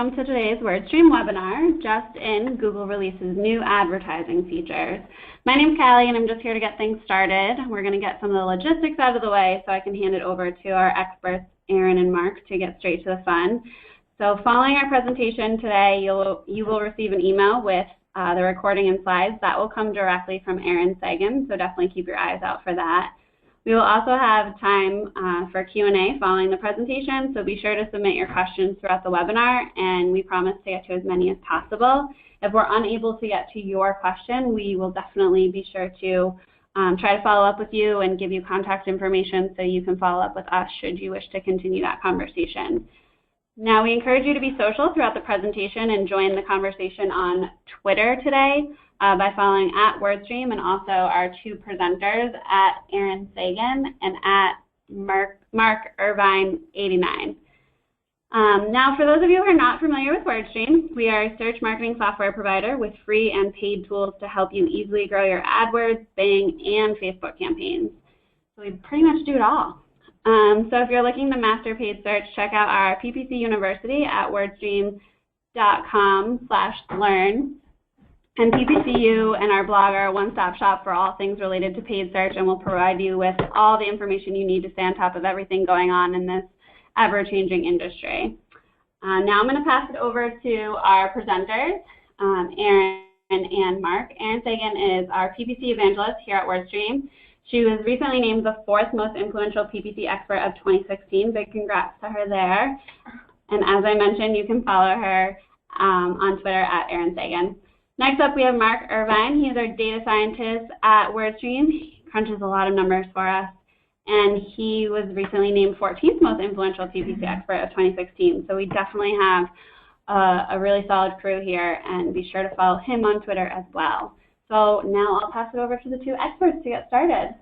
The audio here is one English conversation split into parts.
Welcome to today's WordStream webinar, Just In, Google Releases New Advertising Features. My name's Callie and I'm just here to get things started. We're going to get some of the logistics out of the way so I can hand it over to our experts, Aaron and Mark, to get straight to the fun. So following our presentation today, you will receive an email with the recording and slides. That will come directly from Aaron Sagan, so definitely keep your eyes out for that. We will also have time for Q&A following the presentation, so be sure to submit your questions throughout the webinar, and we promise to get to as many as possible. If we're unable to get to your question, we will definitely be sure to try to follow up with you and give you contact information so you can follow up with us should you wish to continue that conversation. Now, we encourage you to be social throughout the presentation and join the conversation on Twitter today by following @WordStream and also our two presenters, @Aaron Sagan and @Mark Irvine 89. Now, for those of you who are not familiar with WordStream, we are a search marketing software provider with free and paid tools to help you easily grow your AdWords, Bing, and Facebook campaigns. So we pretty much do it all. So if you're looking to master paid search, check out our PPC University at wordstream.com/learn. And PPCU and our blog are a one-stop shop for all things related to paid search, and we'll provide you with all the information you need to stay on top of everything going on in this ever-changing industry. Now I'm going to pass it over to our presenters, Aaron and Mark. Aaron Sagan is our PPC evangelist here at WordStream. She was recently named the 4th most influential PPC expert of 2016. Big congrats to her there. And as I mentioned, you can follow her on Twitter @Aaron Sagan. Next up, we have Mark Irvine. He is our data scientist at WordStream. He crunches a lot of numbers for us, and he was recently named 14th most influential PPC expert of 2016. So we definitely have a really solid crew here, and be sure to follow him on Twitter as well. So now I'll pass it over to the two experts to get started.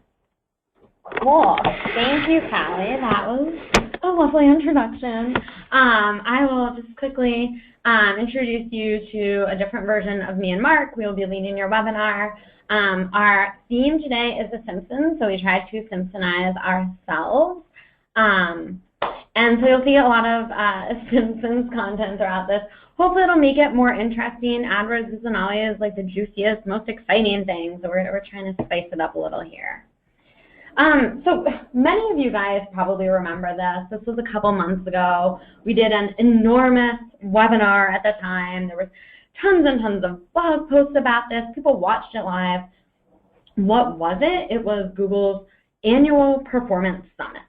Cool. Thank you, Callie. That was a lovely introduction. I will just quickly introduce you to a different version of me and Mark. We will be leading your webinar. Our theme today is The Simpsons, so we try to Simpsonize ourselves. And so you'll see a lot of Simpsons content throughout this. Hopefully it'll make it more interesting. AdWords isn't always like the juiciest, most exciting thing, so we're trying to spice it up a little here. So many of you guys probably remember this. This was a couple months ago. We did an enormous webinar at the time. There was tons and tons of blog posts about this. People watched it live. What was it? It was Google's annual performance summit.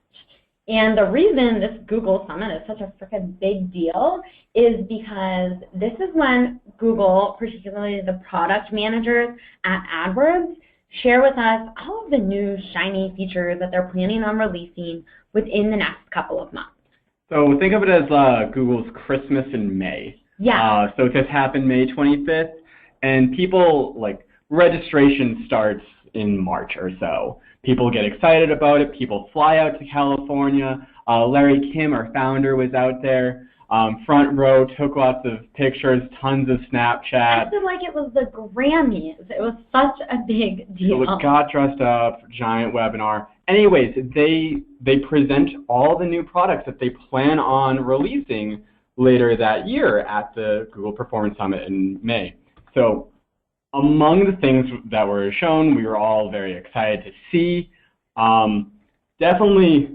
And the reason this Google Summit is such a freaking big deal is because this is when Google, particularly the product managers at AdWords, share with us all of the new shiny features that they're planning on releasing within the next couple of months. So think of it as Google's Christmas in May. Yeah. So this happened May 25th, and people, registration starts in March or so. People get excited about it. People fly out to California. Larry Kim, our founder, was out there. Front row, took lots of pictures, tons of Snapchat. I feel like it was the Grammys. It was such a big deal. So it got dressed up, giant webinar. Anyways, they present all the new products that they plan on releasing later that year at the Google Performance Summit in May. So among the things that were shown, we were all very excited to see. Definitely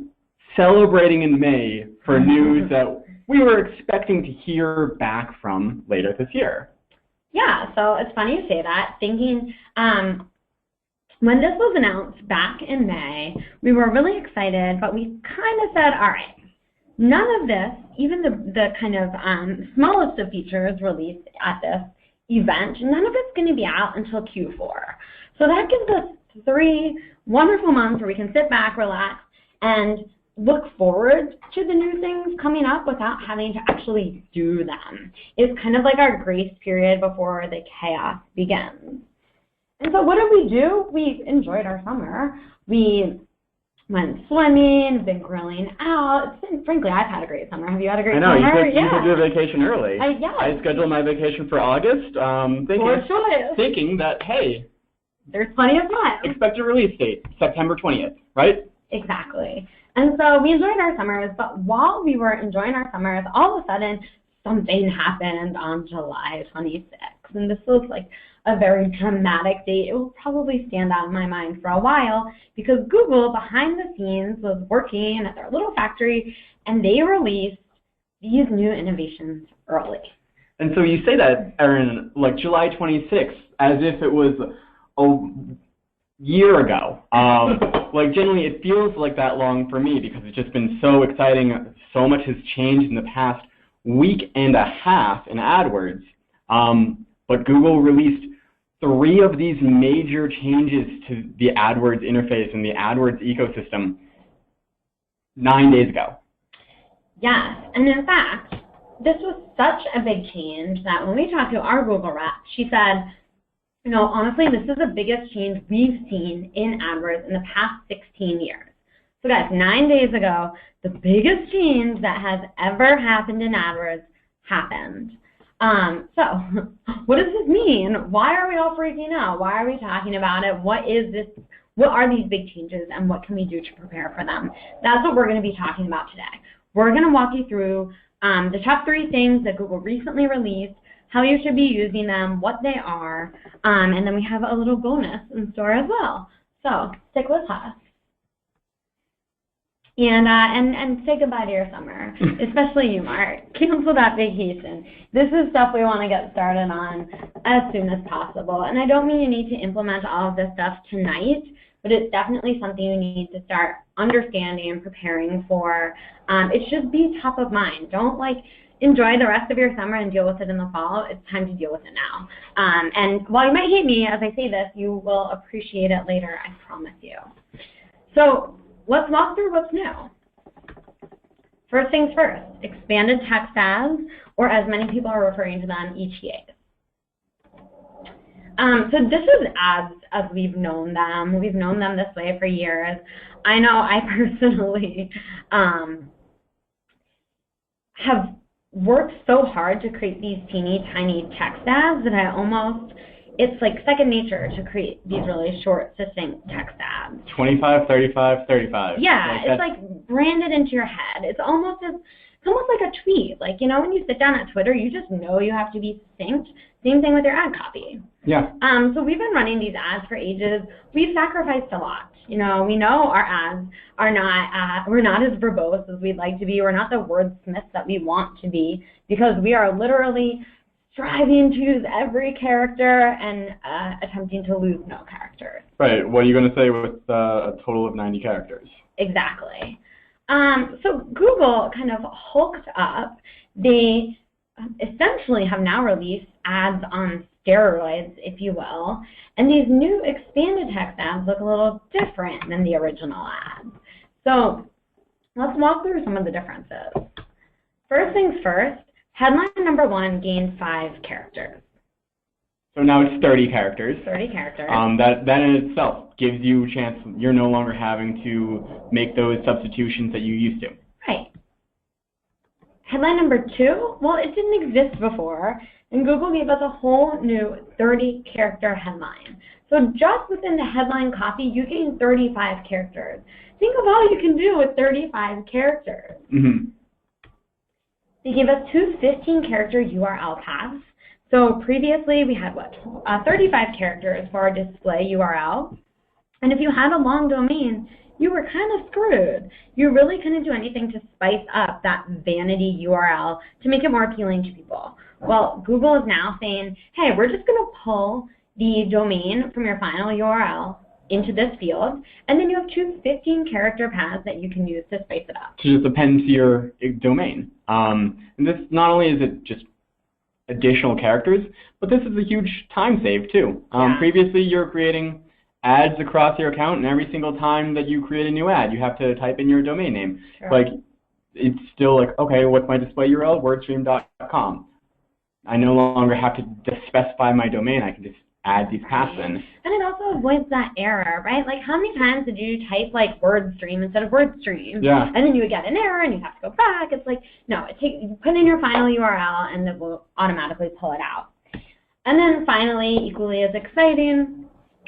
celebrating in May for news that we were expecting to hear back from later this year. Yeah, so it's funny you say that. Thinking when this was announced back in May, we were really excited, but we kind of said, all right, none of this, even the kind of smallest of features released at this event, none of it's going to be out until Q4. So that gives us 3 wonderful months where we can sit back, relax, and look forward to the new things coming up without having to actually do them. It's kind of like our grace period before the chaos begins. And so what did we do? We enjoyed our summer. We went swimming, been grilling out. Frankly, I've had a great summer. Have you had a great summer? I know, you could do a vacation early. Yeah. I scheduled my vacation for August, thinking that, hey, there's plenty of time. Expected release date, September 20th, right? Exactly. And so we enjoyed our summers, but while we were enjoying our summers, all of a sudden, something happened on July 26th. And this was like a very dramatic date. It will probably stand out in my mind for a while because Google, behind the scenes, was working at their little factory, and they released these new innovations early. And so you say that, Erin, like July 26th, as if it was a year ago. Like generally it feels like that long for me because it's just been so exciting. So much has changed in the past week and a half in AdWords. But Google released 3 of these major changes to the AdWords interface and the AdWords ecosystem 9 days ago. Yes, and in fact, this was such a big change that when we talked to our Google rep, she said, you know, honestly, this is the biggest change we've seen in AdWords in the past 16 years. So guys, 9 days ago, the biggest change that has ever happened in AdWords happened. So what does this mean? Why are we all freaking out? Why are we talking about it? What is this? What are these big changes and what can we do to prepare for them? That's what we're going to be talking about today. We're going to walk you through the top 3 things that Google recently released, how you should be using them, what they are, and then we have a little bonus in store as well. So stick with us. And say goodbye to your summer, especially you, Mark. Cancel that vacation. This is stuff we want to get started on as soon as possible. And I don't mean you need to implement all of this stuff tonight, but it's definitely something you need to start understanding and preparing for. It should be top of mind. Don't enjoy the rest of your summer and deal with it in the fall. It's time to deal with it now. And while you might hate me as I say this, you will appreciate it later, I promise you. So let's walk through what's new. First things first, expanded text ads, or as many people are referring to them, ETAs. So this is ads as we've known them. We've known them this way for years. I know I personally have worked so hard to create these teeny tiny text ads that it's like second nature to create these really short, succinct text ads. 25, 35, 35. Yeah, it's like branded into your head. It's almost like a tweet. Like, you know, when you sit down at Twitter, you just know you have to be succinct. Same thing with your ad copy. Yeah. So we've been running these ads for ages. We've sacrificed a lot. You know, we know our ads are not, we're not as verbose as we'd like to be. We're not the wordsmiths that we want to be because we are literally striving to use every character and attempting to lose no characters. Right. What are you going to say with a total of 90 characters? Exactly. So Google kind of hulked up. They essentially have now released ads on steroids, if you will, and these new expanded text ads look a little different than the original ads. So let's walk through some of the differences. First things first, headline number 1 gained 5 characters. So now it's 30 characters. 30 characters. That in itself gives you a chance. You're no longer having to make those substitutions that you used to. Right. Headline number 2, well, it didn't exist before, and Google gave us a whole new 30-character headline. So just within the headline copy, you gain 35 characters. Think of all you can do with 35 characters. Mm-hmm. They gave us 2 15-character URL paths. So previously we had 35 characters for our display URL. And if you had a long domain, you were kind of screwed. You really couldn't do anything to spice up that vanity URL to make it more appealing to people. Well, Google is now saying, hey, we're just going to pull the domain from your final URL into this field, and then you have 2 15-character paths that you can use to spice it up. To just append to your domain. And this, not only is it just additional characters, but this is a huge time save too. Previously, you're creating ads across your account, and every single time that you create a new ad, you have to type in your domain name. Sure. Like, it's still like, okay, what's my display URL? WordStream.com. I no longer have to specify my domain. I can just add these paths in. And it also avoids that error, right? Like, how many times did you type like WordStream instead of WordStream? Yeah. And then you would get an error and you have to go back. It's like, no, you put in your final URL and it will automatically pull it out. And then finally, equally as exciting,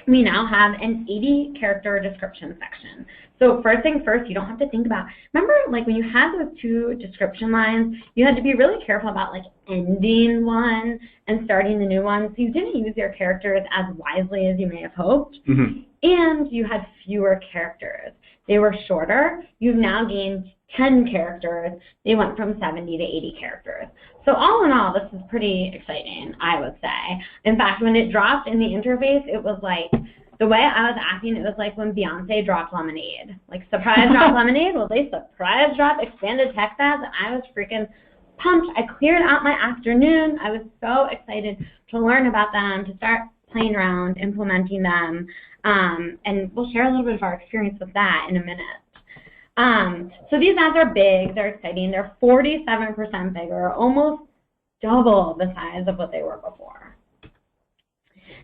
we now have an 80-character description section. So first things first, you don't have to think about, remember like when you had those 2 description lines, you had to be really careful about like ending one and starting the new one, so you didn't use your characters as wisely as you may have hoped, and you had fewer characters. They were shorter. You've now gained 10 characters. They went from 70 to 80 characters. So all in all, this is pretty exciting, I would say. In fact, when it dropped in the interface, it was like, the way I was acting, it was like when Beyonce dropped Lemonade. Like, surprise drop Lemonade? Well, they surprise drop expanded text ads, and I was freaking pumped. I cleared out my afternoon. I was so excited to learn about them, to start playing around, implementing them, and we'll share a little bit of our experience with that in a minute. So these ads are big. They're exciting. They're 47% bigger, almost double the size of what they were before.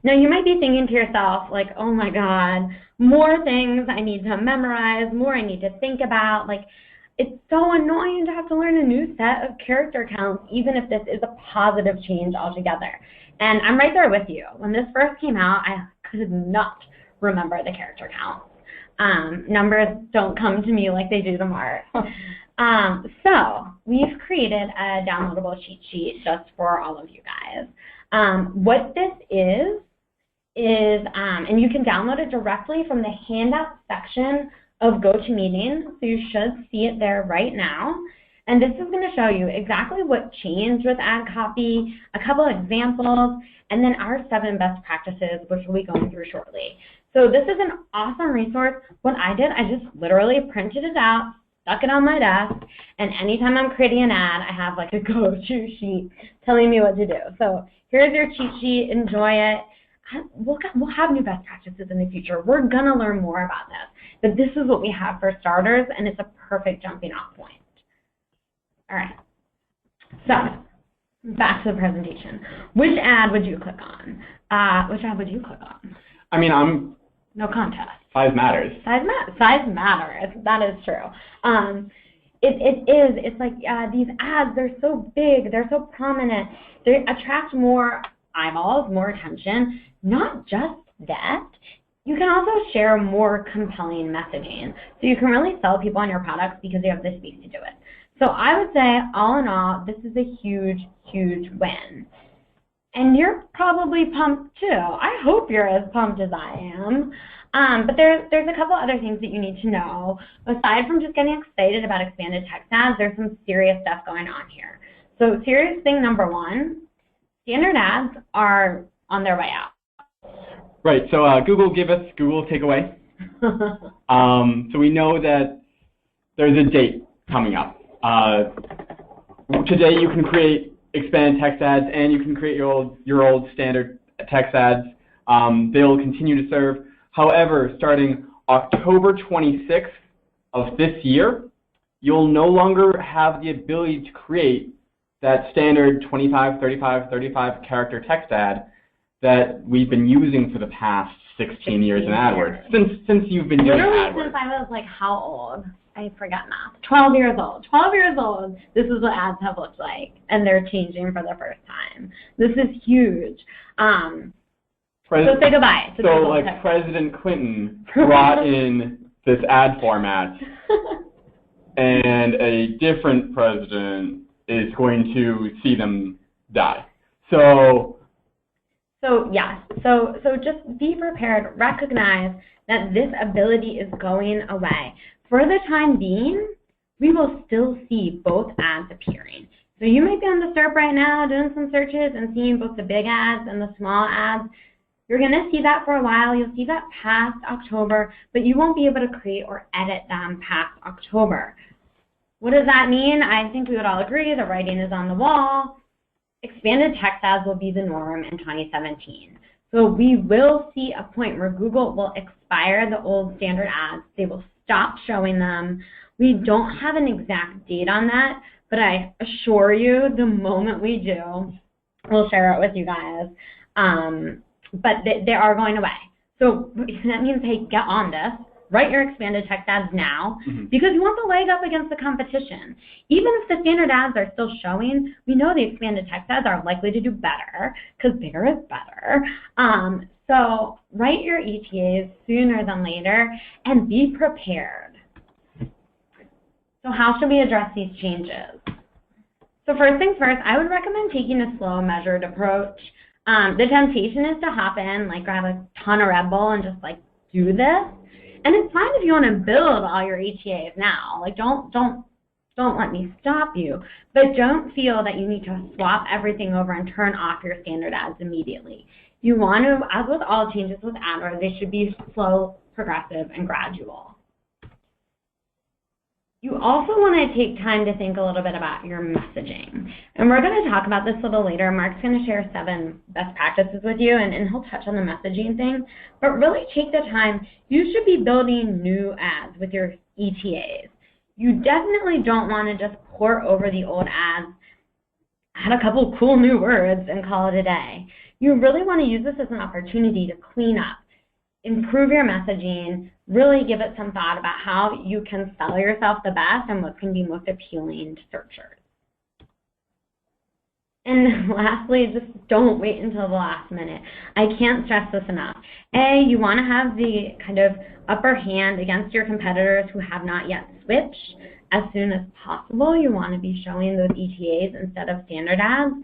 Now, you might be thinking to yourself, like, oh my God, more things I need to memorize, more I need to think about. Like, it's so annoying to have to learn a new set of character counts, even if this is a positive change altogether. And I'm right there with you. When this first came out, I could not remember the character counts. Numbers don't come to me like they do to Mark. So we've created a downloadable cheat sheet just for all of you guys. What this is, and you can download it directly from the handout section of GoToMeeting, so you should see it there right now. And this is going to show you exactly what changed with ad copy, a couple examples, and then our 7 best practices, which we'll be going through shortly. So this is an awesome resource. What I did, I just literally printed it out, stuck it on my desk, and anytime I'm creating an ad, I have like a go-to sheet telling me what to do. So here's your cheat sheet. Enjoy it. We'll have new best practices in the future. We're going to learn more about this. But this is what we have for starters, and it's a perfect jumping off point. All right. So back to the presentation. Which ad would you click on? Which ad would you click on? I mean, No contest. Size matters. Size matters. That is true. It's like these ads, they're so big, they're so prominent, they attract more eyeballs, more attention. Not just that, you can also share more compelling messaging. So you can really sell people on your products because you have the space to do it. So I would say, all in all, this is a huge, huge win. And you're probably pumped too. I hope you're as pumped as I am. But there's a couple other things that you need to know. Aside from just getting excited about expanded text ads, there's some serious stuff going on here. So serious thing number 1, standard ads are on their way out. Right, so Google takeaway. So we know that there's a date coming up. Today you can create expanded text ads and you can create your old standard text ads. They'll continue to serve. However, starting October 26th of this year, you'll no longer have the ability to create that standard 25, 35, 35 character text ad that we've been using for the past 16 years in AdWords, since you've been doing Literally AdWords. Since I was like, how old? I forgot math. 12 years old. 12 years old, this is what ads have looked like, and they're changing for the first time. This is huge. So say goodbye. So like President Clinton brought in this ad format, and a different president is going to see them die. So yes. So just be prepared. Recognize that this ability is going away. For the time being, we will still see both ads appearing. So you might be on the SERP right now doing some searches and seeing both the big ads and the small ads. You're going to see that for a while. You'll see that past October, but you won't be able to create or edit them past October. What does that mean? I think we would all agree the writing is on the wall. Expanded text ads will be the norm in 2017. So we will see a point where Google will expire the old standard ads. They will stop showing them. We don't have an exact date on that, but I assure you the moment we do, we'll share it with you guys. But they are going away. So that means, hey, get on this. Write your expanded text ads now because you want the leg up against the competition. Even if the standard ads are still showing, we know the expanded text ads are likely to do better because bigger is better. So write your ETAs sooner than later and be prepared. So how should we address these changes? So first things first, I would recommend taking a slow, measured approach. The temptation is to hop in, like grab a ton of Red Bull and just like do this. And it's fine if you want to build all your ETAs now. Like don't let me stop you. But don't feel that you need to swap everything over and turn off your standard ads immediately. You want to, as with all changes with AdWords, they should be slow, progressive, and gradual. You also want to take time to think a little bit about your messaging. And we're going to talk about this a little later. Mark's going to share 7 best practices with you, and he'll touch on the messaging thing. But really take the time. You should be building new ads with your ETAs. You definitely don't want to just port over the old ads, add a couple cool new words, and call it a day. You really want to use this as an opportunity to clean up, improve your messaging, really give it some thought about how you can sell yourself the best and what's going to be most appealing to searchers. And lastly, just don't wait until the last minute. I can't stress this enough. You want to have the kind of upper hand against your competitors who have not yet switched as soon as possible. You want to be showing those ETAs instead of standard ads.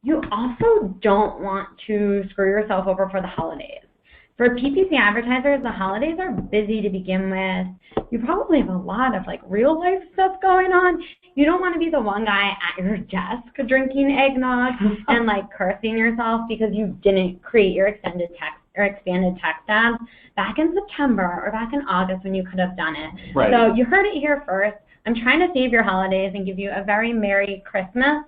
You also don't want to screw yourself over for the holidays. For PPC advertisers, the holidays are busy to begin with. You probably have a lot of like real life stuff going on. You don't want to be the one guy at your desk drinking eggnog and like cursing yourself because you didn't create your extended text or expanded text ads back in September or back in August when you could have done it. Right. So you heard it here first. I'm trying to save your holidays and give you a very Merry Christmas.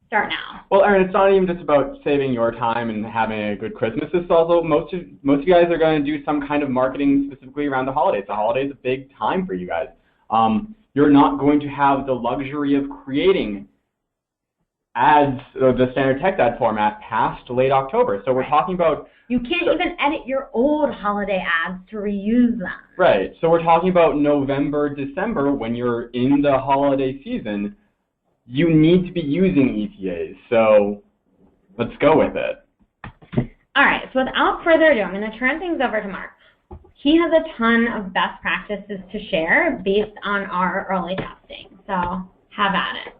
Start now. Well, Erin, it's not even just about saving your time and having a good Christmas. It's also most of you guys are going to do some kind of marketing specifically around the holidays. The holidays is a big time for you guys. You're not going to have the luxury of creating ads, or the standard text ad format, past late October. So we're talking about... You can't even edit your old holiday ads to reuse them. Right. So we're talking about November, December, when you're in the holiday season. You need to be using ETAs, so let's go with it. All right, so without further ado, I'm going to turn things over to Mark. He has a ton of best practices to share based on our early testing, so have at it.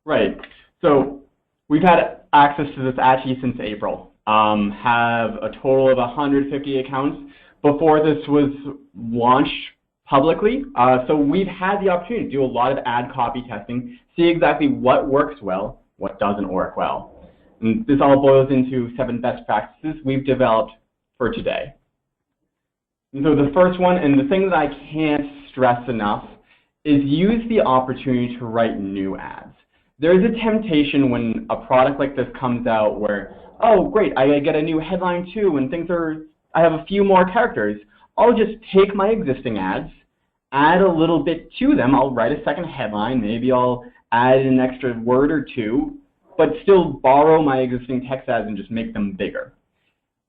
Right, so we've had access to this actually since April. Have a total of 150 accounts before this was launched publicly. So we've had the opportunity to do a lot of ad copy testing, see exactly what works well, what doesn't work well. And this all boils into 7 best practices we've developed for today. And so the first one, and the thing that I can't stress enough, is use the opportunity to write new ads. There's a temptation when a product like this comes out where, oh great, I get a new headline too, and I have a few more characters. I'll just take my existing ads, add a little bit to them. I'll write a second headline. Maybe I'll add an extra word or two, but still borrow my existing text ads and just make them bigger.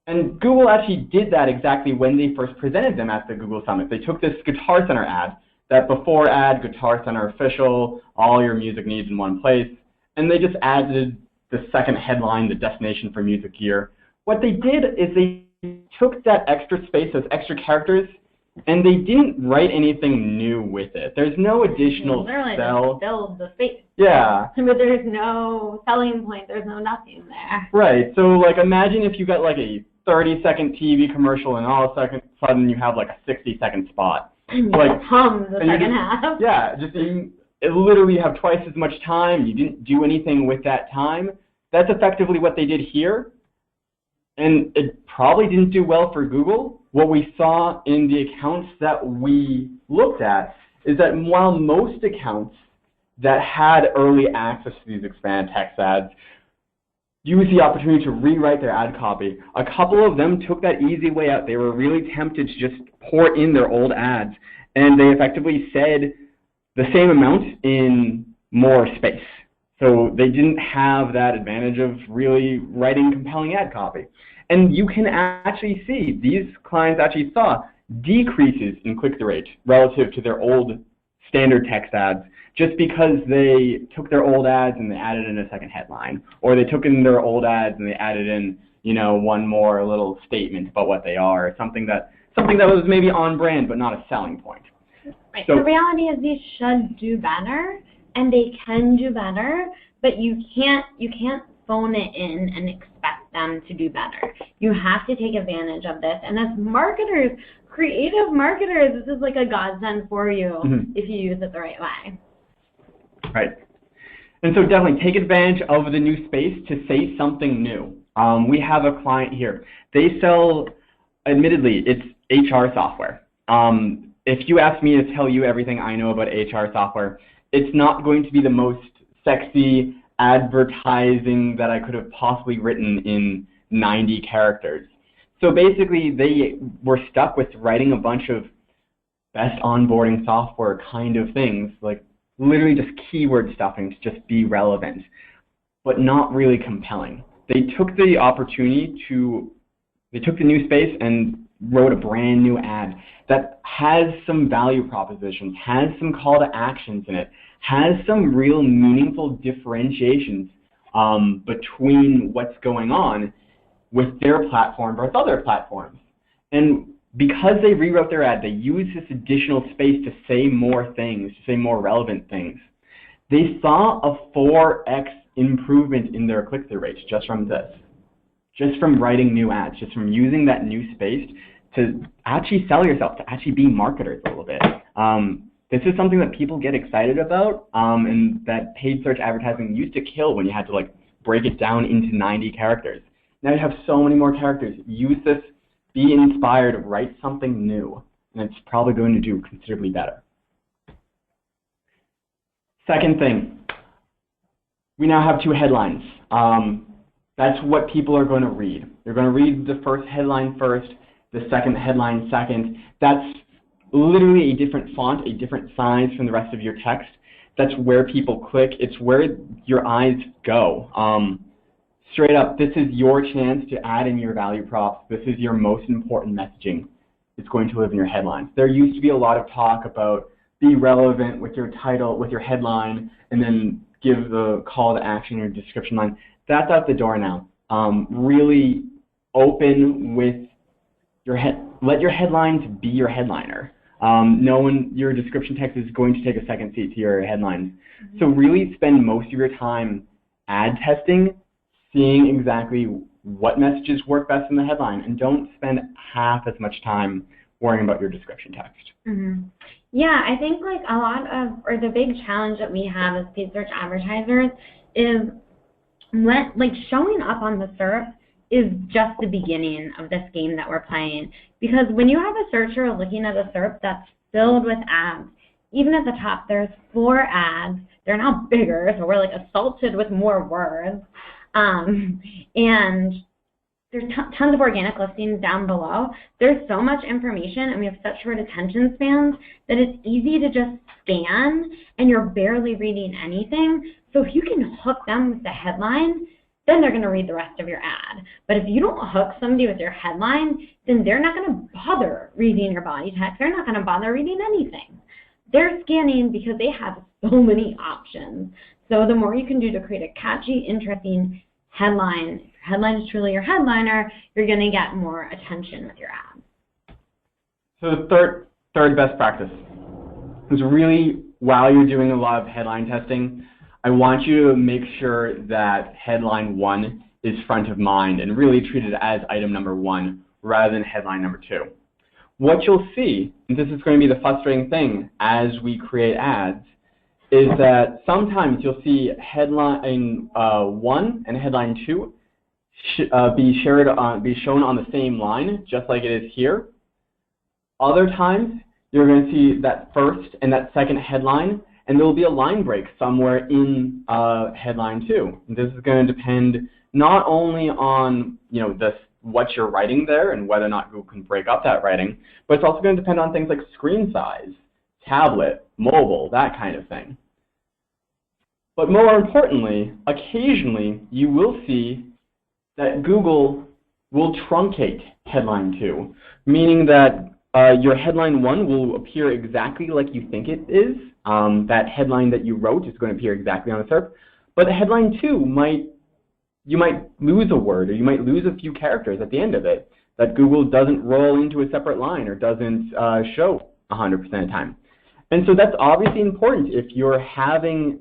And Google actually did that exactly when they first presented them at the Google Summit. They took this Guitar Center ad, that before ad, Guitar Center official, all your music needs in one place, and they just added the second headline, the destination for music gear. What they did is they took that extra space, those extra characters, and they didn't write anything new with it. There's no additional just build the space. Yeah. But there's no selling point. There's no nothing there. Right. So like imagine if you got like a 30-second TV commercial and all of a sudden you have like a 60-second spot. And you like hum the second half. Yeah. It literally have twice as much time. You didn't do anything with that time. That's effectively what they did here. And it probably didn't do well for Google. What we saw in the accounts that we looked at is that while most accounts that had early access to these expanded text ads used the opportunity to rewrite their ad copy, a couple of them took that easy way out. They were really tempted to just pour in their old ads, and they effectively said the same amount in more space. So they didn't have that advantage of really writing compelling ad copy. And you can actually see these clients actually saw decreases in click-through rate relative to their old standard text ads just because they took their old ads and they added in a second headline, or they took in their old ads and they added in, you know, one more little statement about what they are, or something that was maybe on brand but not a selling point. Right. So, the reality is these should do better, and they can do better, but you can't phone it in and expect them to do better. You have to take advantage of this, and as marketers, creative marketers, this is like a godsend for you if you use it the right way. Right. And so definitely take advantage of the new space to say something new. We have a client here. They sell, admittedly, it's HR software. If you ask me to tell you everything I know about HR software, it's not going to be the most sexy advertising that I could have possibly written in 90 characters. So basically, they were stuck with writing a bunch of best onboarding software kind of things, like literally just keyword stuffing to just be relevant, but not really compelling. They took the opportunity they took the new space and wrote a brand new ad that has some value propositions, has some call to actions in it, has some real meaningful differentiations between what's going on with their platform versus other platforms. And because they rewrote their ad, they used this additional space to say more things, to say more relevant things. They saw a 4x improvement in their click-through rates just from this, just from writing new ads, just from using that new space to actually sell yourself, to actually be marketers a little bit. This is something that people get excited about, and that paid search advertising used to kill when you had to like break it down into 90 characters. Now you have so many more characters. Use this, be inspired, write something new, and it's probably going to do considerably better. Second thing, we now have 2 headlines. That's what people are going to read. They're going to read the first headline first, the second headline second. That's literally a different font, a different size from the rest of your text. That's where people click. It's where your eyes go. Straight up, this is your chance to add in your value props. This is your most important messaging. It's going to live in your headlines. There used to be a lot of talk about be relevant with your title, with your headline, and then give the call to action or description line. That's out the door now. Really open with your let your headlines be your headliner. Your description text is going to take a second seat to your headlines. So really spend most of your time ad testing, seeing exactly what messages work best in the headline, and don't spend half as much time worrying about your description text. Yeah, I think like the big challenge that we have as paid search advertisers is showing up on the SERP is just the beginning of this game that we're playing. Because when you have a searcher looking at a SERP that's filled with ads, even at the top there's 4 ads, they're now bigger, so we're like assaulted with more words. And there's tons of organic listings down below. There's so much information, and we have such short attention spans that it's easy to just scan, and you're barely reading anything. So if you can hook them with the headline, then they're going to read the rest of your ad. But if you don't hook somebody with your headline, then they're not going to bother reading your body text. They're not going to bother reading anything. They're scanning because they have so many options. So the more you can do to create a catchy, interesting headline, if your headline is truly your headliner, you're going to get more attention with your ad. So the third best practice is really, while you're doing a lot of headline testing, I want you to make sure that headline 1 is front of mind and really treat it as item number 1 rather than headline number 2. What you'll see, and this is going to be the frustrating thing as we create ads, is that sometimes you'll see headline 1 and headline 2 be shown on the same line, just like it is here. Other times, you're going to see that first and that second headline, and there will be a line break somewhere in headline 2. And this is going to depend not only on what you're writing there and whether or not Google can break up that writing, but it's also going to depend on things like screen size, tablet, mobile, that kind of thing. But more importantly, occasionally you will see that Google will truncate headline 2, meaning that your headline 1 will appear exactly like you think it is. That headline that you wrote is going to appear exactly on the SERP, but the headline 2 might you might lose a word or you might lose a few characters at the end of it that Google doesn't roll into a separate line or doesn't show 100% of the time. And so that's obviously important if you're having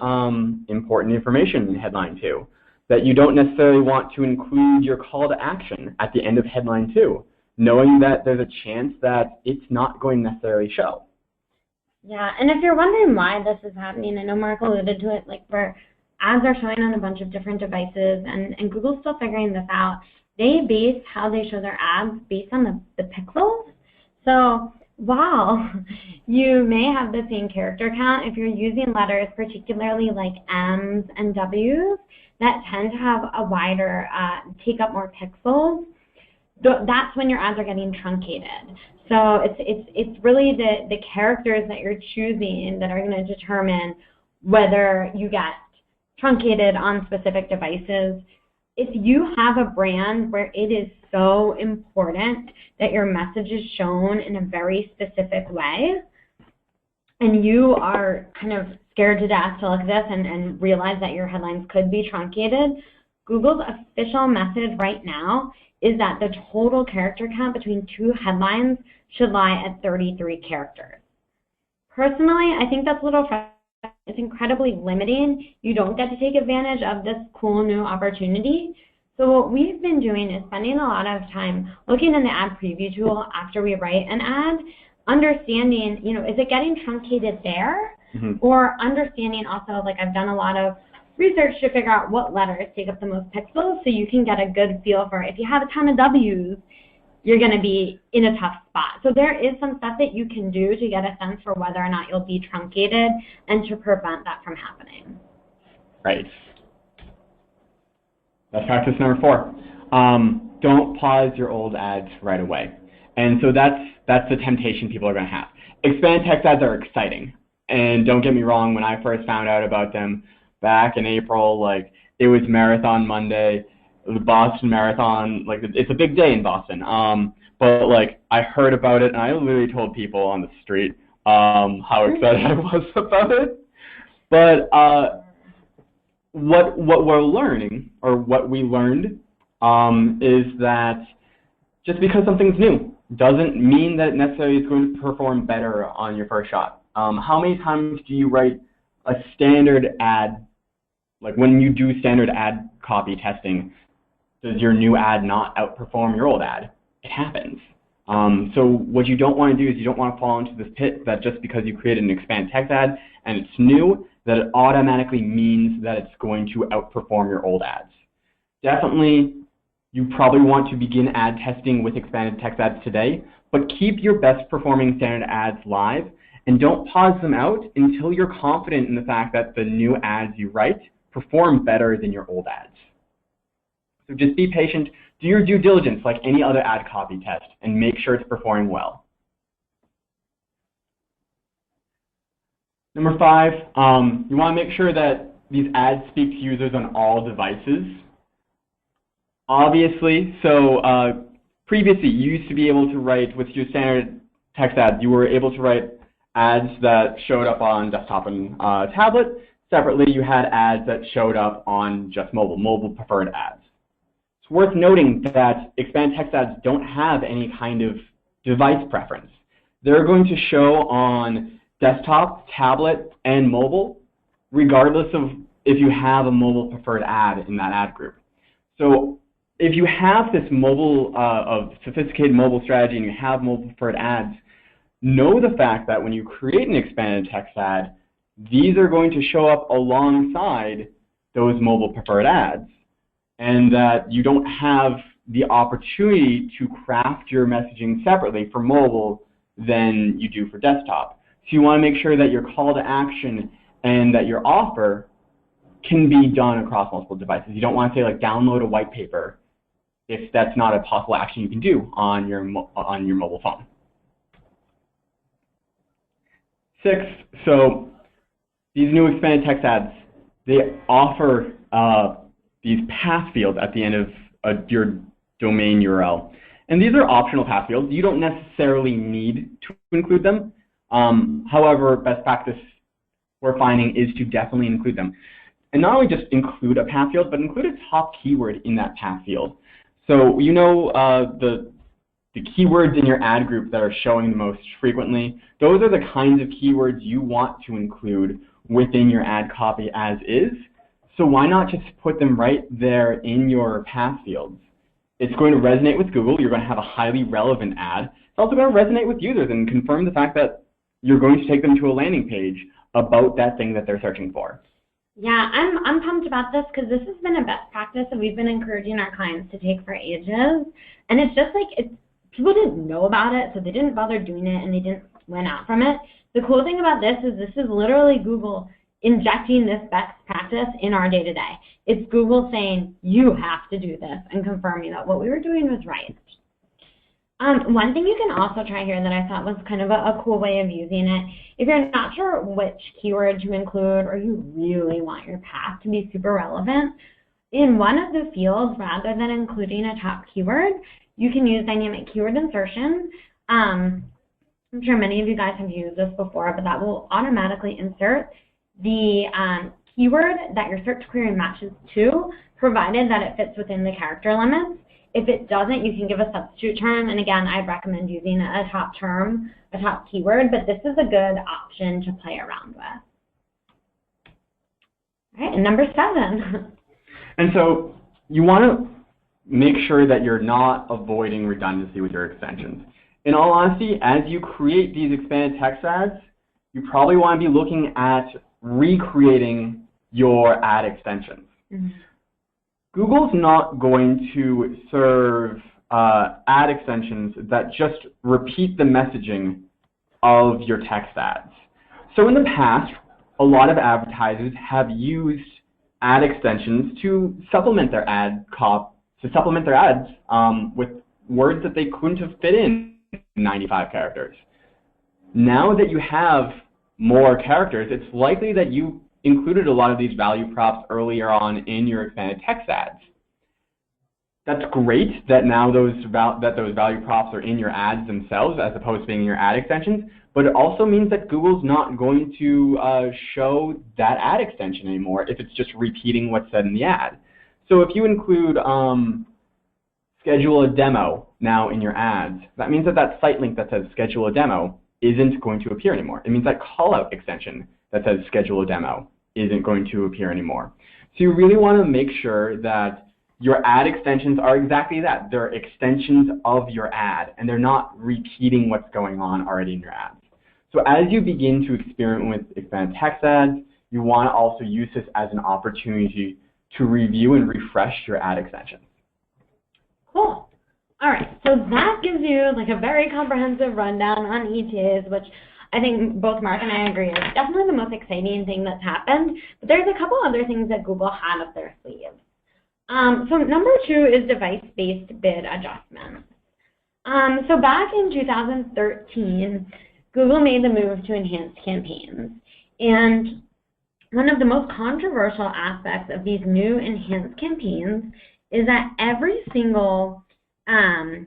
important information in Headline 2, that you don't necessarily want to include your call to action at the end of Headline 2, knowing that there's a chance that it's not going to necessarily show. Yeah, and if you're wondering why this is happening, I know Mark alluded to it, like where ads are showing on a bunch of different devices, and Google's still figuring this out. They base how they show their ads based on the pixels. So while you may have the same character count, if you're using letters, particularly like M's and W's, that tend to have a wider, take up more pixels, that's when your ads are getting truncated. So it's really the characters that you're choosing that are going to determine whether you get truncated on specific devices. If you have a brand where it is so important that your message is shown in a very specific way, and you are kind of scared to death to look at this and realize that your headlines could be truncated, Google's official message right now is that the total character count between two headlines should lie at 33 characters. Personally, I think that's a little frustrating. It's incredibly limiting. You don't get to take advantage of this cool new opportunity. So what we've been doing is spending a lot of time looking in the ad preview tool after we write an ad, understanding, is it getting truncated there? Mm-hmm. Or understanding also, like I've done a lot of research to figure out what letters take up the most pixels so you can get a good feel for if you have a ton of W's, you're going to be in a tough spot. So there is some stuff that you can do to get a sense for whether or not you'll be truncated and to prevent that from happening. Right. That's practice number 4. Don't pause your old ads right away. And so that's the temptation people are going to have. Expanded text ads are exciting. And don't get me wrong, when I first found out about them back in April, like it was Marathon Monday, the Boston Marathon, like it's a big day in Boston. But like I heard about it and I literally told people on the street how excited I was about it. But what we're learning, or what we learned, is that just because something's new doesn't mean that it necessarily is going to perform better on your first shot. How many times do you write a standard ad, like when you do standard ad copy testing, does your new ad not outperform your old ad? It happens. So what you don't want to do is you don't want to fall into this pit that just because you created an expanded text ad and it's new, that it automatically means that it's going to outperform your old ads. Definitely, you probably want to begin ad testing with expanded text ads today, but keep your best performing standard ads live and don't pause them out until you're confident in the fact that the new ads you write perform better than your old ads. So just be patient, do your due diligence like any other ad copy test, and make sure it's performing well. Number 5, you want to make sure that these ads speak to users on all devices. Obviously, so previously you used to be able to write, with your standard text ads, you were able to write ads that showed up on desktop and tablet. Separately, you had ads that showed up on just mobile preferred ads. It's worth noting that expanded text ads don't have any kind of device preference. They're going to show on desktop, tablet, and mobile, regardless of if you have a mobile preferred ad in that ad group. So if you have this sophisticated mobile strategy and you have mobile preferred ads, know the fact that when you create an expanded text ad, these are going to show up alongside those mobile preferred ads, and that you don't have the opportunity to craft your messaging separately for mobile than you do for desktop. So you want to make sure that your call to action and that your offer can be done across multiple devices. You don't want to say like download a white paper if that's not a possible action you can do on your mobile phone. 6, so these new expanded text ads, they offer these path fields at the end of your domain URL. And these are optional path fields. You don't necessarily need to include them. However, best practice we're finding is to definitely include them. and not only just include a path field, but include a top keyword in that path field. So you know the keywords in your ad group that are showing the most frequently, those are the kinds of keywords you want to include within your ad copy as is. So why not just put them right there in your path fields? It's going to resonate with Google. You're going to have a highly relevant ad. It's also going to resonate with users and confirm the fact that you're going to take them to a landing page about that thing that they're searching for. Yeah, I'm pumped about this because this has been a best practice that we've been encouraging our clients to take for ages. And it's just like, people didn't know about it, so they didn't bother doing it and they didn't win out from it. The cool thing about this is literally Google injecting this best practice in our day-to-day. It's Google saying, you have to do this, and confirming that what we were doing was right. One thing you can also try here that I thought was kind of a cool way of using it, if you're not sure which keyword to include or you really want your path to be super relevant, in one of the fields, rather than including a top keyword, you can use dynamic keyword insertion. I'm sure many of you guys have used this before, but that will automatically insert the keyword that your search query matches to, provided that it fits within the character limits. If it doesn't, you can give a substitute term, and again, I'd recommend using a top term, a top keyword, but this is a good option to play around with. All right, and number 7. And so you want to make sure that you're not avoiding redundancy with your extensions. In all honesty, as you create these expanded text ads, you probably want to be looking at recreating your ad extensions. Mm-hmm. Google's not going to serve ad extensions that just repeat the messaging of your text ads. So in the past, a lot of advertisers have used ad extensions to supplement their ads with words that they couldn't have fit in 95 characters. Now that you have more characters, it's likely that you included a lot of these value props earlier on in your expanded text ads. That's great that now those value props are in your ads themselves as opposed to being in your ad extensions, but it also means that Google's not going to show that ad extension anymore if it's just repeating what's said in the ad. So if you include schedule a demo now in your ads, that means that that site link that says schedule a demo isn't going to appear anymore. It means that callout extension that says schedule a demo isn't going to appear anymore. So you really want to make sure that your ad extensions are exactly that. They're extensions of your ad, and they're not repeating what's going on already in your ads. So as you begin to experiment with expanded text ads, you want to also use this as an opportunity to review and refresh your ad extensions. Cool. All right, so that gives you like a very comprehensive rundown on ETAs, which I think both Mark and I agree is definitely the most exciting thing that's happened. But there's a couple other things that Google had up their sleeves. So number 2 is device-based bid adjustments. So back in 2013, Google made the move to enhanced campaigns. And one of the most controversial aspects of these new enhanced campaigns is that every single ad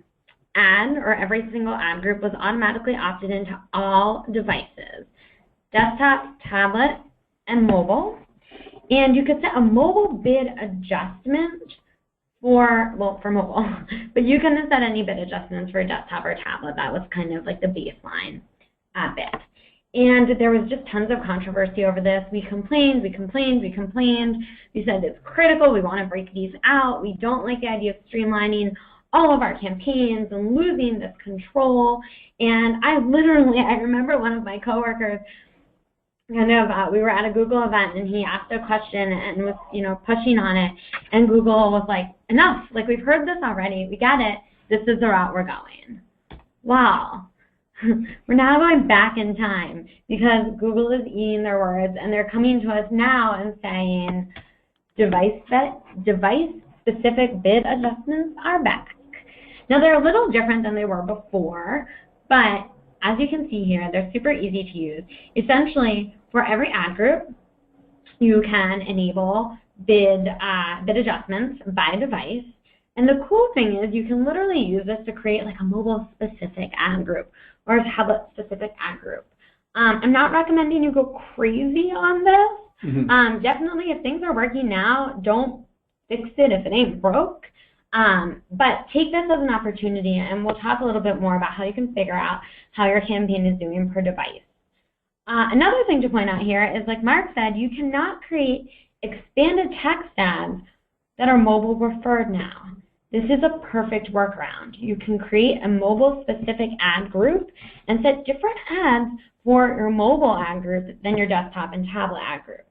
or every single ad group was automatically opted into all devices, desktop, tablet, and mobile. And you could set a mobile bid adjustment for mobile, but you couldn't set any bid adjustments for desktop or tablet. That was kind of like the baseline bid. And there was just tons of controversy over this. We complained. We said it's critical. We want to break these out. We don't like the idea of streamlining all of our campaigns and losing this control. And I remember one of my coworkers, we were at a Google event and he asked a question and was, pushing on it. And Google was like, enough, like we've heard this already. We get it. This is the route we're going. Wow. We're now going back in time because Google is eating their words and they're coming to us now and saying device-specific bid adjustments are back. Now, they're a little different than they were before, but as you can see here, they're super easy to use. Essentially, for every ad group, you can enable bid adjustments by device. And the cool thing is you can literally use this to create like a mobile-specific ad group or a tablet-specific ad group. I'm not recommending you go crazy on this, Definitely, if things are working now, don't fix it if it ain't broke. But take this as an opportunity, and we'll talk a little bit more about how you can figure out how your campaign is doing per device. Another thing to point out here is, like Mark said, you cannot create expanded text ads that are mobile referred now. This is a perfect workaround. You can create a mobile-specific ad group and set different ads for your mobile ad group than your desktop and tablet ad group.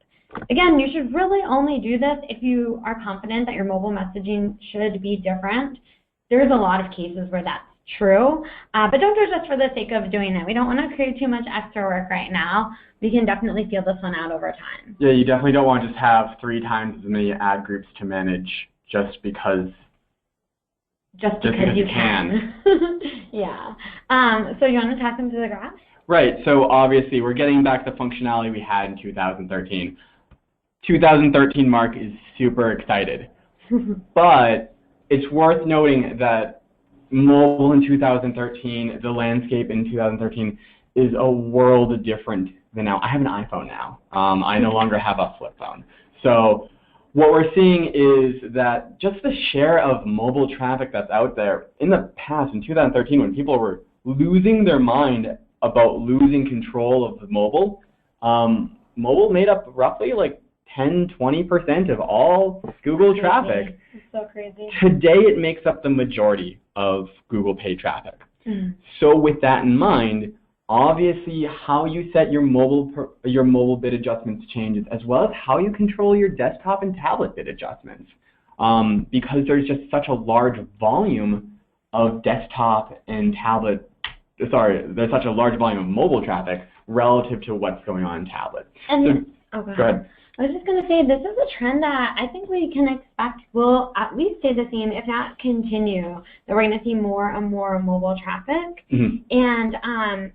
Again, you should really only do this if you are confident that your mobile messaging should be different. There's a lot of cases where that's true, but don't do it just for the sake of doing it. We don't want to create too much extra work right now. We can definitely feel this one out over time. Yeah, you definitely don't want to just have 3 times as many ad groups to manage just because you can. Yeah. So you want to talk them through the graph? Right. So obviously we're getting back the functionality we had in 2013. 2013 Mark is super excited. But it's worth noting that mobile in 2013, the landscape in 2013 is a world different than now. I have an iPhone now. I no longer have a flip phone. So what we're seeing is that just the share of mobile traffic that's out there in the past, in 2013, when people were losing their mind about losing control of the mobile, mobile made up roughly like 10–20% of all Google traffic. It's so crazy. Today it makes up the majority of Google paid traffic. So with that in mind, obviously how you set your mobile bid adjustments changes, as well as how you control your desktop and tablet bid adjustments, because there's just such a large volume of desktop and tablet. There's such a large volume of mobile traffic relative to what's going on in tablet. And go ahead. I was just going to say, this is a trend that I think we can expect will at least stay the same, if not continue, that we're going to see more and more mobile traffic. And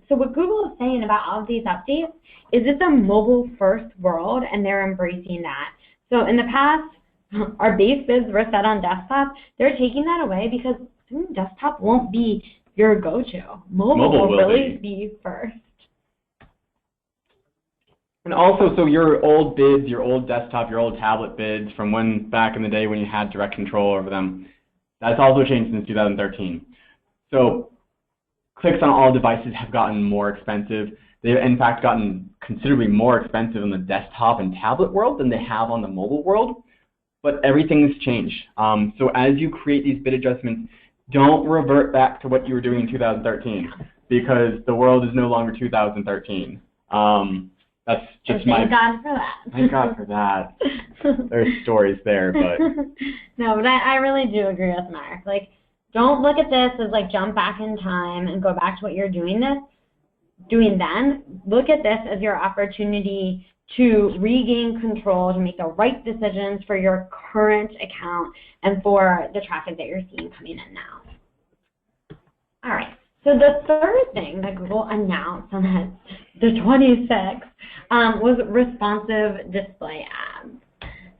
so what Google is saying about all of these updates is it's a mobile-first world, and they're embracing that. So in the past, our base bids were set on desktop. They're taking that away because desktop won't be your go-to. Mobile will really be first. And also, so your old bids, your old desktop, your old tablet bids from when back in the day when you had direct control over them, that's also changed since 2013. So clicks on all devices have gotten more expensive. They've in fact gotten considerably more expensive in the desktop and tablet world than they have on the mobile world. But everything's changed. So as you create these bid adjustments, don't revert back to what you were doing in 2013, because the world is no longer 2013. That's just Thank God for that. Thank God for that. There's stories there, but no, but I really do agree with Mark. Like, don't look at this as like jump back in time and go back to what you're doing then. Look at this as your opportunity to regain control, to make the right decisions for your current account and for the traffic that you're seeing coming in now. All right. So the third thing that Google announced on the 26th was responsive display ads.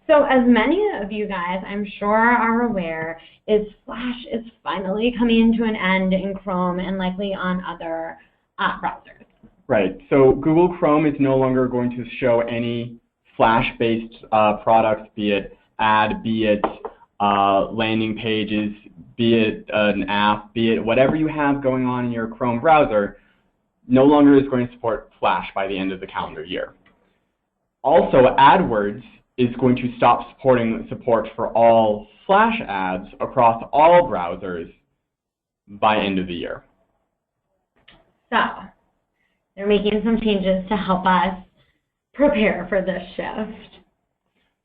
So as many of you guys, I'm sure, are aware, is Flash is finally coming to an end in Chrome and likely on other browsers. Right. So Google Chrome is no longer going to show any Flash-based products, be it ad, be it landing pages, be it an app, be it whatever you have going on in your Chrome browser, no longer is going to support Flash by the end of the calendar year. Also, AdWords is going to stop supporting support for all Flash ads across all browsers by end of the year. So, they're making some changes to help us prepare for this shift.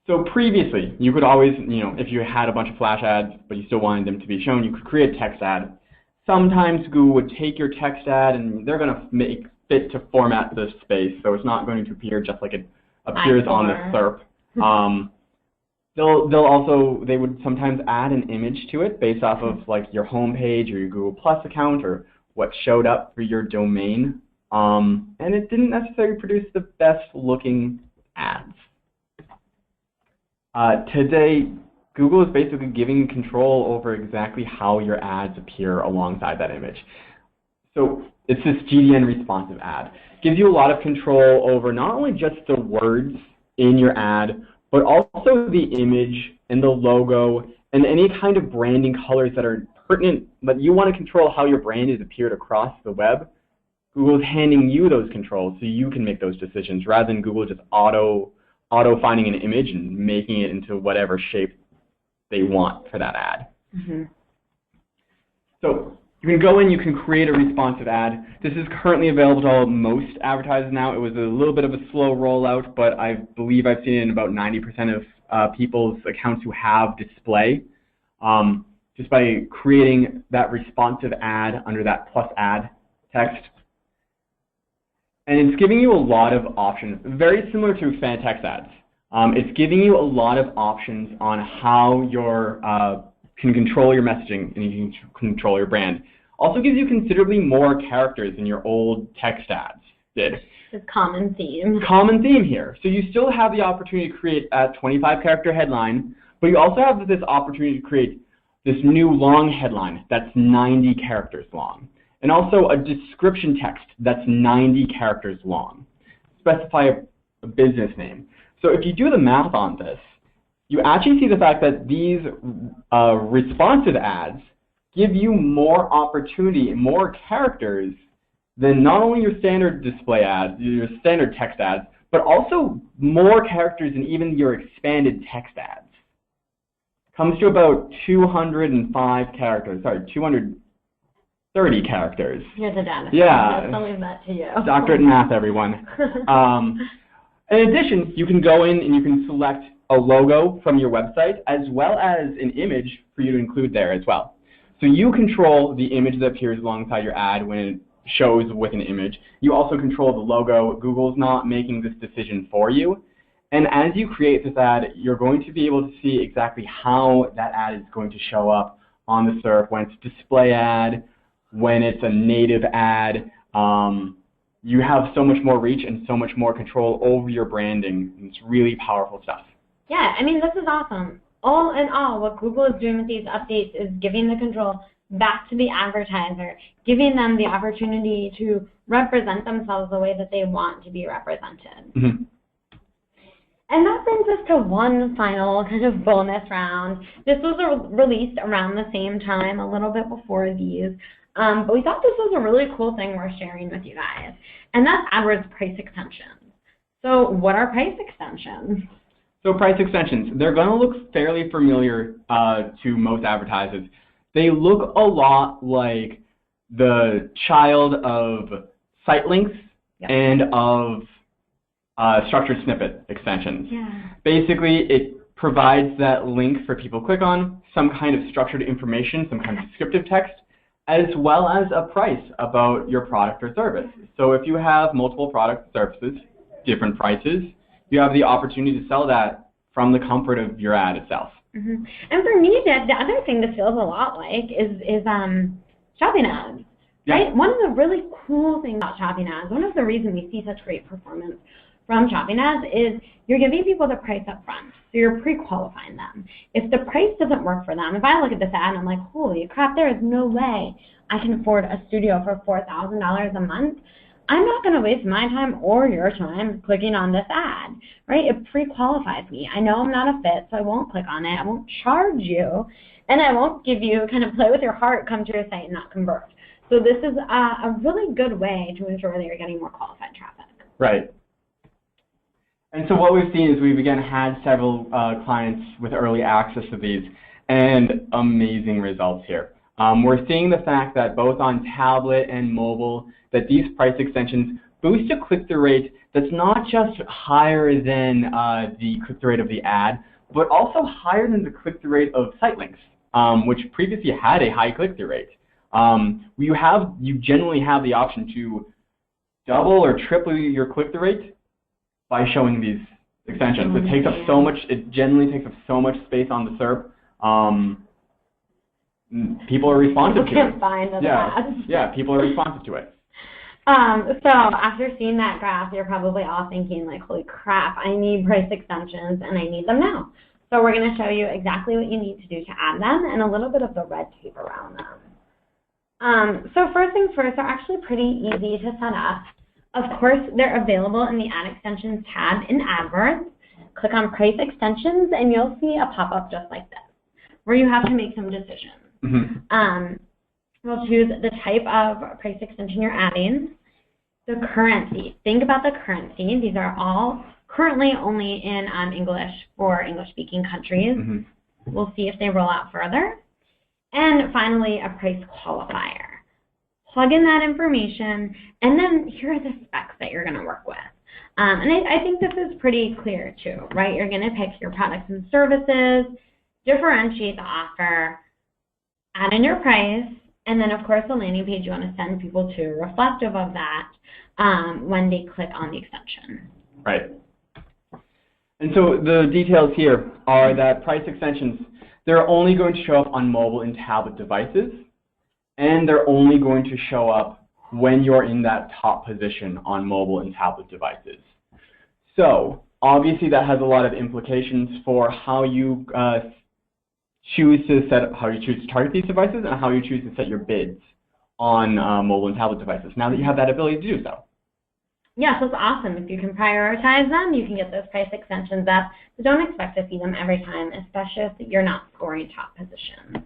So previously, you could always, if you had a bunch of Flash ads, but you still wanted them to be shown, you could create a text ad. Sometimes Google would take your text ad and they're going to make fit to format the space, so it's not going to appear just like it appears on the SERP. They would sometimes add an image to it based off of like your home page or your Google Plus account or what showed up for your domain, and it didn't necessarily produce the best looking ads. Today, Google is basically giving control over exactly how your ads appear alongside that image. So it's this GDN responsive ad. It gives you a lot of control over not only just the words in your ad, but also the image and the logo and any kind of branding colors that are pertinent, but you want to control how your brand is appeared across the web. Google's handing you those controls so you can make those decisions rather than Google just auto finding an image and making it into whatever shape they want for that ad. So you can go in, you can create a responsive ad. This is currently available to most advertisers now. It was a little bit of a slow rollout, but I believe I've seen it in about 90% of people's accounts who have display. Just by creating that responsive ad under that plus ad text. And it's giving you a lot of options, very similar to expanded text ads. It's giving you a lot of options on how you can control your messaging and you can control your brand. Also gives you considerably more characters than your old text ads did. It's common theme. Common theme here. So you still have the opportunity to create a 25-character headline, but you also have this opportunity to create this new long headline that's 90 characters long. And also a description text that's 90 characters long. Specify a business name. So if you do the math on this, you actually see the fact that these responsive ads give you more opportunity, more characters than not only your standard display ads, your standard text ads, but also more characters than even your expanded text ads. Comes to about 205 characters, sorry, 230 characters. You're the data. Yeah. I'll leave that to you. Doctorate in math, everyone. In addition, you can go in and you can select a logo from your website as well as an image for you to include there as well. So you control the image that appears alongside your ad when it shows with an image. You also control the logo. Google's not making this decision for you. And as you create this ad, you're going to be able to see exactly how that ad is going to show up on the SERP, when it's a display ad, when it's a native ad. You have so much more reach and so much more control over your branding. It's really powerful stuff. Yeah, I mean, this is awesome. All in all, what Google is doing with these updates is giving the control back to the advertiser, giving them the opportunity to represent themselves the way that they want to be represented. And that brings us to one final kind of bonus round. This was released around the same time, a little bit before these, but we thought this was a really cool thing worth sharing with you guys, and that's AdWords price extensions. So what are price extensions? So price extensions, they're going to look fairly familiar to most advertisers. They look a lot like the child of site links and of structured snippet extensions. Basically, it provides that link for people to click on, some kind of structured information, some kind of descriptive text, as well as a price about your product or service. So if you have multiple products and services, different prices, you have the opportunity to sell that from the comfort of your ad itself. And for me, the other thing this feels a lot like is shopping ads. Right? One of the really cool things about shopping ads, one of the reasons we see such great performance from shopping ads is you're giving people the price up front. So you're pre-qualifying them. If the price doesn't work for them, if I look at this ad and I'm like, holy crap, there is no way I can afford a studio for $4,000 a month, I'm not going to waste my time or your time clicking on this ad, right? It pre-qualifies me. I know I'm not a fit, so I won't click on it. I won't charge you, and I won't give you kind of play with your heart, come to your site and not convert. So this is a really good way to ensure that you're getting more qualified traffic. Right. And so what we've seen is we've again had several clients with early access to these, and amazing results here. We're seeing the fact that both on tablet and mobile, that these price extensions boost a click-through rate that's not just higher than the click-through rate of the ad, but also higher than the click-through rate of site links, which previously had a high click-through rate. You generally have the option to double or triple your click-through rate by showing these extensions. It takes up so much. It generally takes up so much space on the SERP. People are responsive to it. Can't find the ads. Yeah, people are responsive to it. So after seeing that graph, you're probably all thinking like, holy crap, I need price extensions and I need them now. So we're going to show you exactly what you need to do to add them and a little bit of the red tape around them. So first things first, they're actually pretty easy to set up. Of course, they're available in the Ad Extensions tab in AdWords. click on price extensions, and you'll see a pop-up just like this, where you have to make some decisions. We'll choose the type of price extension you're adding, the currency. Think about the currency. These are all currently only in English for English-speaking countries. We'll see if they roll out further. And finally, a price qualifier. Plug in that information, and then here are the specs that you're going to work with. And I think this is pretty clear too, right? You're going to pick your products and services, differentiate the offer, add in your price, and then of course the landing page you want to send people to reflective of that when they click on the extension. Right. And so the details here are that price extensions, they're only going to show up on mobile and tablet devices, and they're only going to show up when you're in that top position on mobile and tablet devices. So obviously that has a lot of implications for how you choose to target these devices and how you choose to set your bids on mobile and tablet devices, now that you have that ability to do so. Yeah, so it's awesome. If you can prioritize them, you can get those price extensions up. So don't expect to see them every time, especially if you're not scoring top position.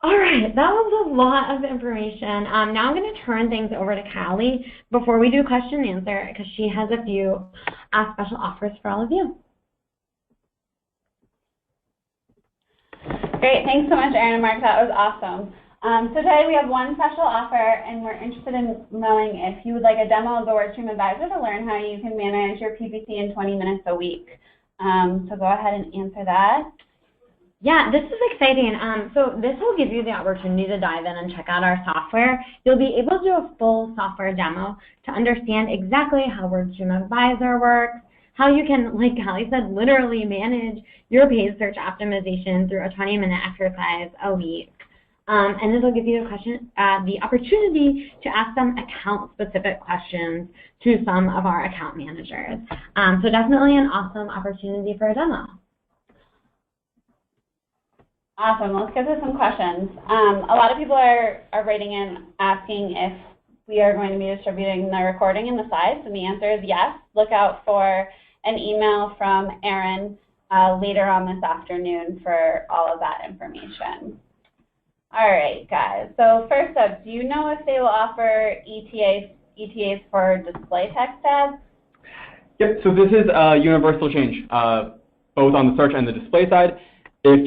All right, that was a lot of information. Now I'm going to turn things over to Callie before we do question and answer, because she has a few special offers for all of you. Great, thanks so much, Erin and Mark. That was awesome. So today we have one special offer, and we're interested in knowing if you would like a demo of the WordStream Advisor to learn how you can manage your PPC in 20 minutes a week. So go ahead and answer that. Yeah, this is exciting. So this will give you the opportunity to dive in and check out our software. You'll be able to do a full software demo to understand exactly how WordStream Advisor works, how you can, like Callie said, literally manage your paid search optimization through a 20-minute exercise a week. And this will give you the opportunity to ask some account-specific questions to some of our account managers. So definitely an awesome opportunity for a demo. Awesome. Let's get to some questions. A lot of people are writing in asking if we are going to be distributing the recording and the slides, and the answer is yes. Look out for an email from Erin later on this afternoon for all of that information. All right, guys. So first up, do you know if they will offer ETAs for display text ads? Yep, so this is a universal change, both on the search and the display side. If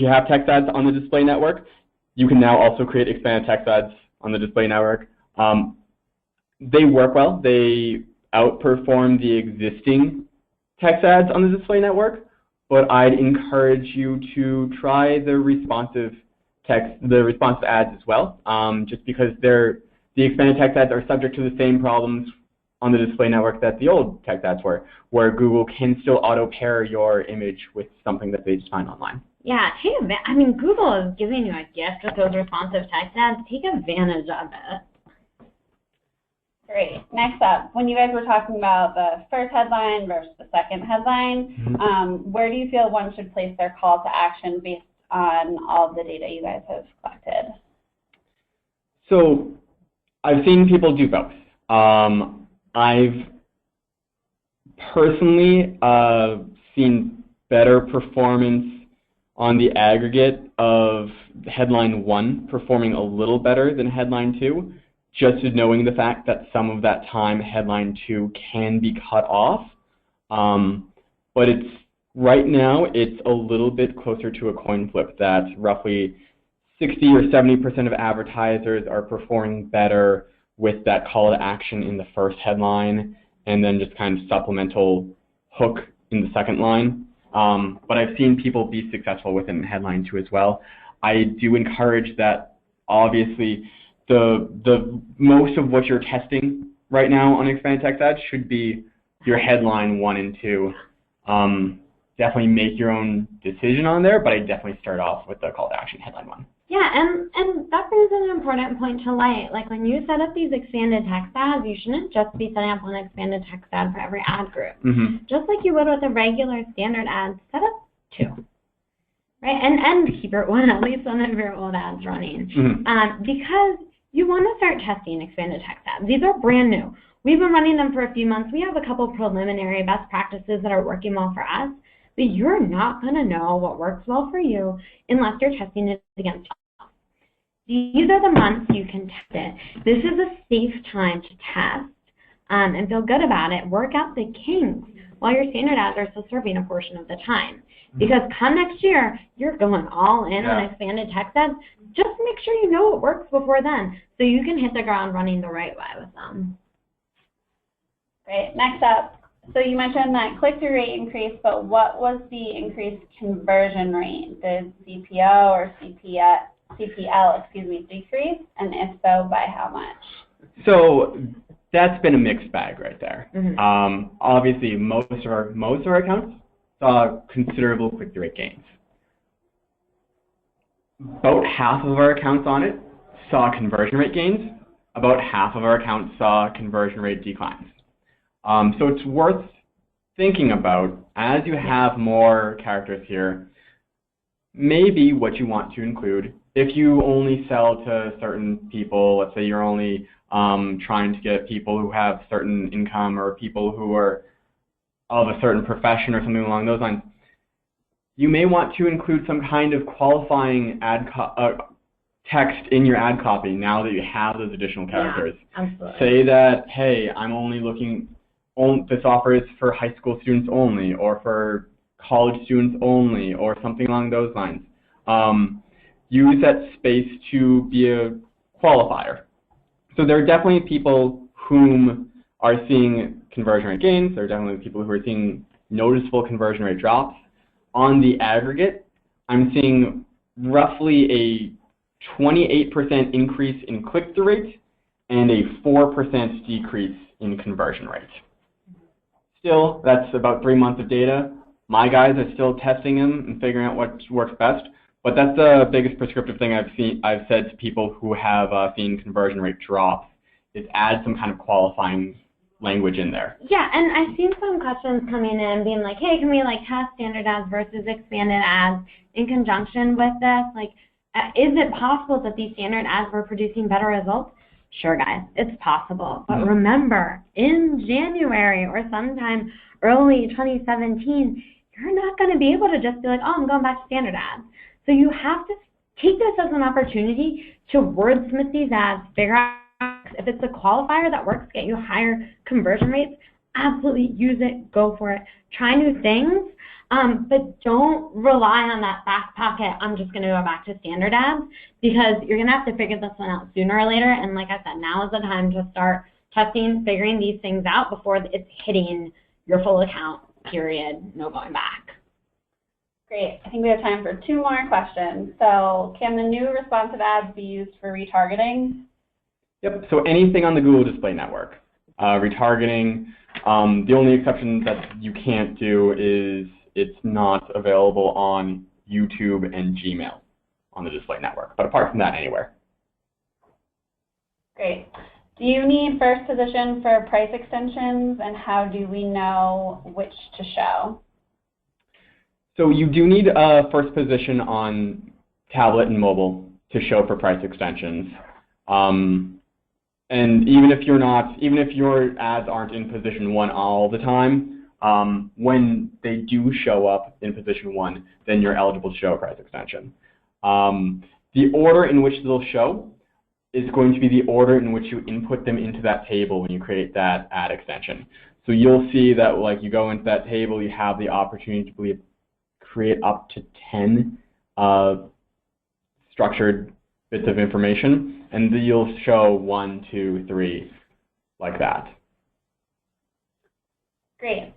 you have text ads on the display network, you can now also create expanded text ads on the display network. They work well. They outperform the existing text ads on the display network, but I'd encourage you to try the responsive ads as well, just because the expanded text ads are subject to the same problems on the display network that the old text ads were, where Google can still auto-pair your image with something that they just find online. Yeah, I mean, Google is giving you a gift with those responsive text ads. Take advantage of it. Great. Next up, when you guys were talking about the first headline versus the second headline, where do you feel one should place their call to action based on all of the data you guys have collected? So I've seen people do both. I've personally seen better performance on the aggregate of headline 1 performing a little better than headline 2, just knowing the fact that some of that time headline 2 can be cut off. But right now it's a little bit closer to a coin flip, that roughly 60 or 70% of advertisers are performing better with that call to action in the first headline, and then just kind of supplemental hook in the second line. But I've seen people be successful within headline 2 as well. I do encourage that, obviously, the most of what you're testing right now on expanded text ads should be your headline 1 and 2. Definitely make your own decision on there, but I definitely start off with the call to action headline 1. Yeah, and that brings an important point to light. Like when you set up these expanded text ads, you shouldn't just be setting up one expanded text ad for every ad group. Just like you would with a regular standard ad, set up 2. Right? And keep at least one of your old ads running. Because you want to start testing expanded text ads. These are brand new. We've been running them for a few months. We have a couple preliminary best practices that are working well for us, but you're not going to know what works well for you unless you're testing it against yourself. These are the months you can test it. This is a safe time to test and feel good about it. Work out the kinks while your standard ads are still serving a portion of the time. Because come next year, you're going all in on expanded text ads. Just make sure you know what works before then so you can hit the ground running the right way with them. Great. Next up, so you mentioned that click-through rate increased, but what was the increased conversion rate? Did CPO or CPL decrease? And if so, by how much? So that's been a mixed bag right there. Obviously, most of our accounts saw considerable click-through rate gains. About half of our accounts on it saw conversion rate gains. About half of our accounts saw conversion rate declines. So it's worth thinking about as you have more characters here, maybe what you want to include. If you only sell to certain people, let's say you're only trying to get people who have certain income or people who are of a certain profession or something along those lines, you may want to include some kind of qualifying text in your ad copy now that you have those additional characters. Yeah, absolutely. Say that, hey, I'm only looking, this offer is for high school students only, or for college students only, or something along those lines. Use that space to be a qualifier. So there are definitely people whom are seeing conversion rate gains. There are definitely people who are seeing noticeable conversion rate drops. On the aggregate, I'm seeing roughly a 28% increase in click-through rate and a 4% decrease in conversion rate. Still, that's about 3 months of data. My guys are still testing them and figuring out what works best, but that's the biggest prescriptive thing I've said to people who have seen conversion rate drops, is add some kind of qualifying language in there. Yeah, and I've seen some questions coming in being like, hey, can we test standard ads versus expanded ads in conjunction with this? Is it possible that these standard ads were producing better results? Sure, guys, it's possible. But remember, in January or sometime early 2017, you're not going to be able to just be like, oh, I'm going back to standard ads. So you have to take this as an opportunity to wordsmith these ads, figure out if it's a qualifier that works, get you higher conversion rates, absolutely use it, go for it. Try new things, but don't rely on that back pocket, I'm just going to go back to standard ads, because you're going to have to figure this one out sooner or later. And like I said, now is the time to start testing, figuring these things out before it's hitting your full account, period, no going back. Great. I think we have time for 2 more questions. So can the new responsive ads be used for retargeting? Yep, so anything on the Google Display Network. Retargeting, the only exception that you can't do is it's not available on YouTube and Gmail on the Display Network, but apart from that, anywhere. Great. Do you need first position for price extensions, and how do we know which to show? So you do need a first position on tablet and mobile to show for price extensions. And even if your ads aren't in position 1 all the time, when they do show up in position 1, then you're eligible to show a price extension. The order in which they'll show is going to be the order in which you input them into that table when you create that ad extension. So you'll see that you go into that table, you have the opportunity to create up to 10 structured bits of information, and you'll show 1, 2, 3, like that. Great.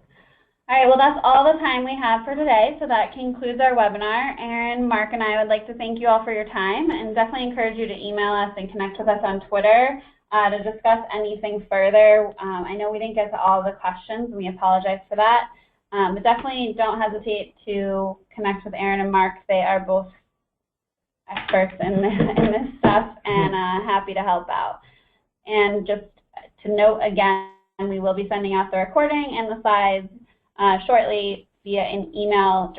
All right, well, that's all the time we have for today, so that concludes our webinar. Aaron, Mark, and I would like to thank you all for your time, and definitely encourage you to email us and connect with us on Twitter to discuss anything further. I know we didn't get to all the questions, and we apologize for that, but definitely don't hesitate to connect with Aaron and Mark. They are both experts in this stuff, and happy to help out. And just to note again, we will be sending out the recording and the slides shortly via an email